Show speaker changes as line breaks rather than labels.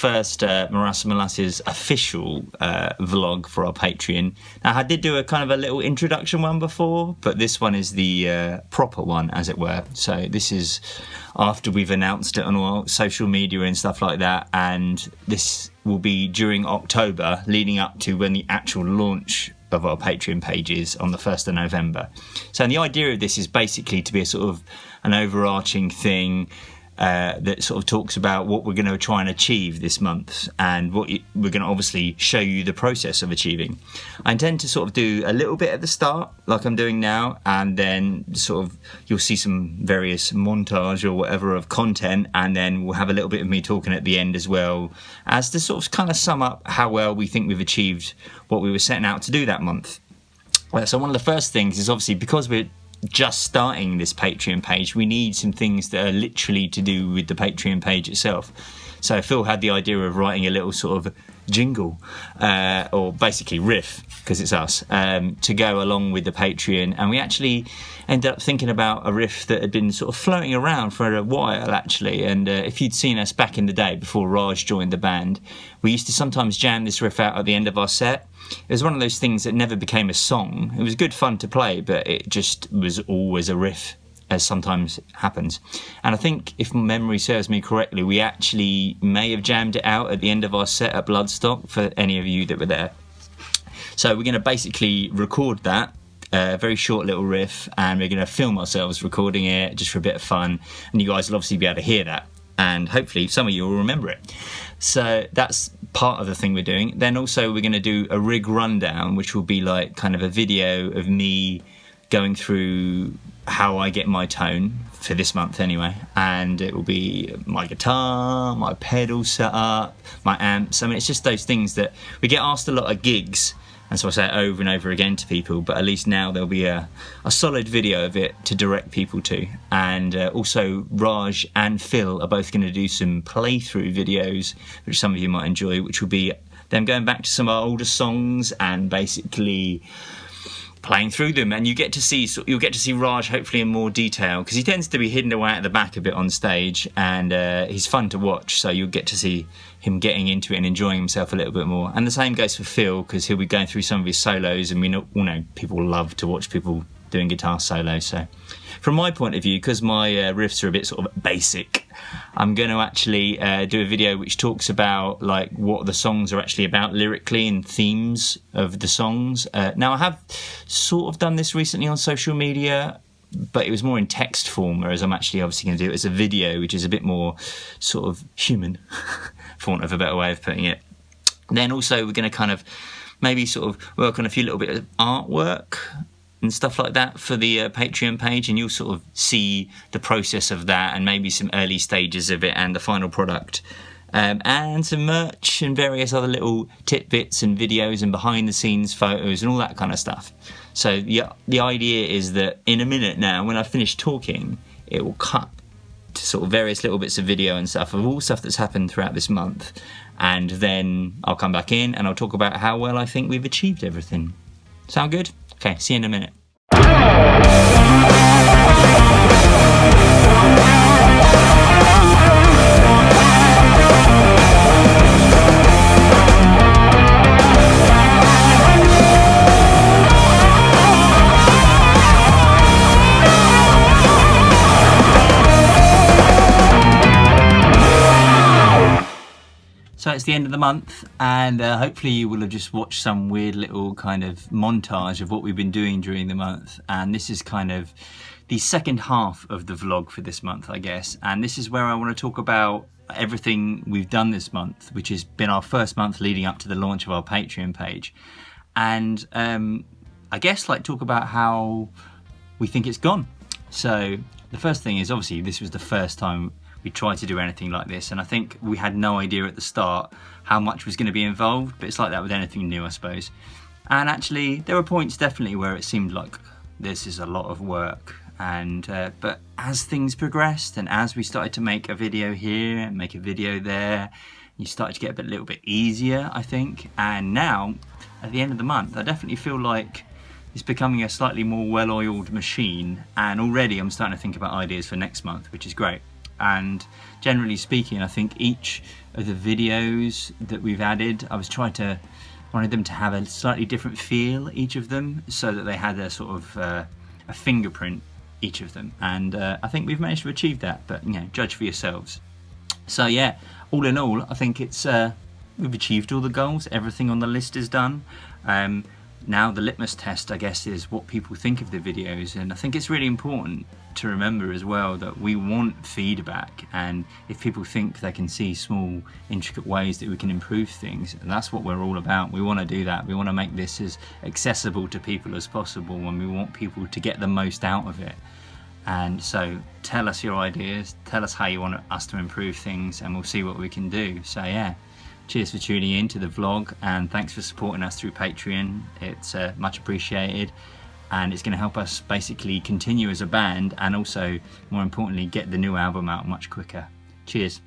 first Morass Of Molasses official vlog for our Patreon. Now, I did do a kind of a little introduction one before, but this one is the proper one, as it were. So this is after we've announced it on all social media and stuff like that, and this will be during October, leading up to when the actual launch of our Patreon page is on the 1st of November. So the idea of this is basically to be a sort of an overarching thing that sort of talks about what we're going to try and achieve this month, and what we're going to obviously show you the process of achieving. I intend to sort of do a little bit at the start, like I'm doing now, and then sort of you'll see some various montage or whatever of content, and then we'll have a little bit of me talking at the end as well, as to sort of kind of sum up how well we think we've achieved what we were setting out to do that month. So one of the first things is, obviously, because we're just starting this Patreon page, we need some things that are literally to do with the Patreon page itself. So Phil had the idea of writing a little sort of jingle, or basically riff, because it's us, to go along with the Patreon. And we actually ended up thinking about a riff that had been sort of floating around for a while, actually. And if you'd seen us back in the day before Raj joined the band, we used to sometimes jam this riff out at the end of our set. It was one of those things that never became a song. It was good fun to play, but it just was always a riff, as sometimes happens. And I think, if memory serves me correctly, we actually may have jammed it out at the end of our set at Bloodstock, for any of you that were there. So we're going to basically record that, very short little riff, and we're going to film ourselves recording it just for a bit of fun, and you guys will obviously be able to hear that, and hopefully some of you will remember it. So that's part of the thing we're doing. Then also we're going to do a rig rundown, which will be like kind of a video of me going through how I get my tone for this month anyway, and it will be my guitar, my pedal setup, my amps. I mean, it's just those things that we get asked a lot at gigs, and so I say it over and over again to people, but at least now there'll be a solid video of it to direct people to. And also Raj and Phil are both going to do some playthrough videos, which some of you might enjoy, which will be them going back to some of our older songs and basically playing through them. And you'll get to see Raj hopefully in more detail, because he tends to be hidden away at the back a bit on stage, and he's fun to watch, so you'll get to see him getting into it and enjoying himself a little bit more. And the same goes for Phil, because he'll be going through some of his solos, and we all know people love to watch people doing guitar solos. So from my point of view, because my riffs are a bit sort of basic, I'm going to actually do a video which talks about like what the songs are actually about lyrically and themes of the songs. Now, I have sort of done this recently on social media, but it was more in text form, whereas I'm actually obviously going to do it as a video, which is a bit more sort of human, for want of a better way of putting it. Then also we're going to kind of maybe sort of work on a few little bit of artwork and stuff like that for the Patreon page, and you'll sort of see the process of that, and maybe some early stages of it and the final product, and some merch and various other little tidbits and videos and behind the scenes photos and all that kind of stuff. So the idea is that in a minute now, when I finish talking, it will cut to sort of various little bits of video and stuff of all stuff that's happened throughout this month, and then I'll come back in and I'll talk about how well I think we've achieved everything. Sound good? Okay, see you in a minute. So it's the end of the month, and hopefully you will have just watched some weird little kind of montage of what we've been doing during the month. And this is kind of the second half of the vlog for this month, I guess. And this is where I want to talk about everything we've done this month, which has been our first month leading up to the launch of our Patreon page. And I guess like talk about how we think it's gone. So the first thing is, obviously this was the first time we tried to do anything like this, and I think we had no idea at the start how much was going to be involved, but it's like that with anything new, I suppose. And actually there were points definitely where it seemed like this is a lot of work, and but as things progressed and as we started to make a video here and make a video there, you started to get a little bit easier, I think. And now at the end of the month, I definitely feel like it's becoming a slightly more well-oiled machine, and already I'm starting to think about ideas for next month, which is great. and generally speaking, I think each of the videos that we've added, wanted them to have a slightly different feel, each of them, so that they had a sort of a fingerprint, each of them, and I think we've managed to achieve that, but you know, judge for yourselves. So yeah, all in all, I think it's we've achieved all the goals, everything on the list is done. Now the litmus test, I guess, is what people think of the videos, and I think it's really important to remember as well that we want feedback, and if people think they can see small intricate ways that we can improve things, that's what we're all about. We want to do that. We want to make this as accessible to people as possible, and we want people to get the most out of it. And so tell us your ideas, tell us how you want us to improve things, and we'll see what we can do. So yeah, cheers for tuning in to the vlog, and thanks for supporting us through Patreon. It's much appreciated, and it's going to help us basically continue as a band, and also more importantly get the new album out much quicker. Cheers.